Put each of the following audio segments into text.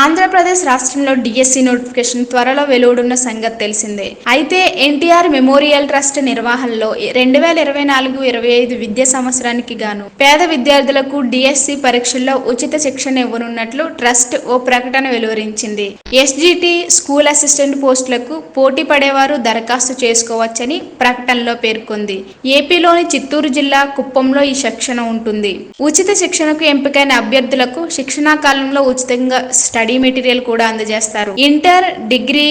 ఆంధ్రప్రదేశ్ రాష్ట్రంలో DSC notification త్వరలో వెలువడున్న సంగతి తెలిసిందే. అయితే ఎన్టీఆర్ మెమోరియల్ ట్రస్ట్ నిర్వహణలో 2024-25 విద్యా సంవత్సరానికి గాను పేద విద్యార్థులకు డిఎస్సి పరీక్షల్లో ఉచిత శిక్షణ ఇవ్వనున్నట్లు ట్రస్ట్ ఓ ప్రకటన వెలువరించింది. ఎస్జిటి స్కూల్ అసిస్టెంట్ పోస్టులకు పోటీ పడేవారు దరఖాస్తు చేసుకోవచ్చని ప్రకటనలో పేర్కొంది. ఏపీలోని చిత్తూరు జిల్లా కుప్పంలో ఈ శిక్షణ ఉంటుంది. ఉచిత శిక్షణకు ఎంపికైన అభ్యర్థులకు శిక్షణా కాలంలో ఉచితంగా స్టడీ మెటీరియల్ కూడా అందజేస్తారు. Inter, degree,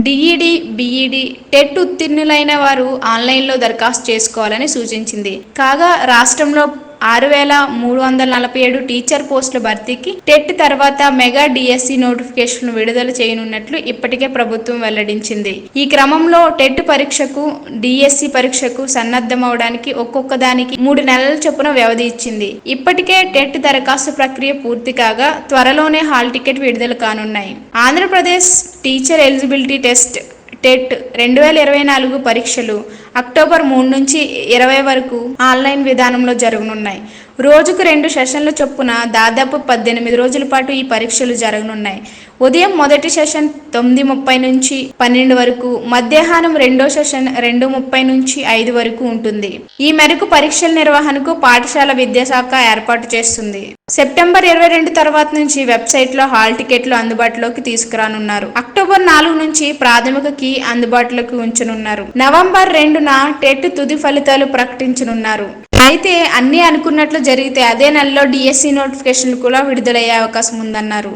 DEd, BEd, TET ఉత్తీర్ణులైన వారు ఆన్లైన్లో దరఖాస్తు చేసుకోవాలని సూచించింది. కాగా రాష్ట్రంలో 6,347 టీచర్ పోస్టుల భర్తీకి టెట్ తర్వాత మెగా డిఎస్సి నోటిఫికేషన్ విడుదల చేయనున్నట్లు ఇప్పటికే ప్రభుత్వం వెల్లడించింది. ఈ క్రమంలో టెట్ పరీక్షకు, డిఎస్సి పరీక్షకు సన్నద్ధమవడానికి ఒక్కొక్క దానికి 3 నెలల చొప్పున వ్యవధి ఇచ్చింది. ఇప్పటికే టెట్ దరఖాస్తు ప్రక్రియ పూర్తి కాగా త్వరలోనే హాల్ టికెట్ విడుదల కానున్నాయి. Andhra Pradesh teacher eligibility test TET 2024 పరీక్షలు అక్టోబర్ 3 నుంచి 20 వరకు ఆన్లైన్ విధానంలో జరగనున్నాయి. రోజుకు 2 సెషన్ల చొప్పున దాదాపు 18 రోజుల పాటు ఈ పరీక్షలు జరగనున్నాయి. ఉదయం మొదటి సెషన్ 9:30 నుంచి 12 వరకు, మధ్యాహ్నం రెండో సెషన్ 2:30 నుంచి 5 వరకు ఉంటుంది. ఈ మేరకు పరీక్షల నిర్వహణకు పాఠశాల విద్యాశాఖ ఏర్పాటు చేస్తుంది. సెప్టెంబర్ 22 తర్వాత నుంచి వెబ్సైట్లో హాల్ టికెట్లు అందుబాటులోకి తీసుకురానున్నారు. అక్టోబర్ 4 నుంచి ప్రాథమిక కీ అందుబాటులోకి ఉంచనున్నారు. నవంబర్ 2న టెట్ తుది ఫలితాలు ప్రకటించనున్నారు. అయితే అన్నీ అనుకున్నట్లు జరిగితే అదే నెలలో డిఎస్సి నోటిఫికేషన్ కూడా విడుదలయ్యే అవకాశం ఉందన్నారు.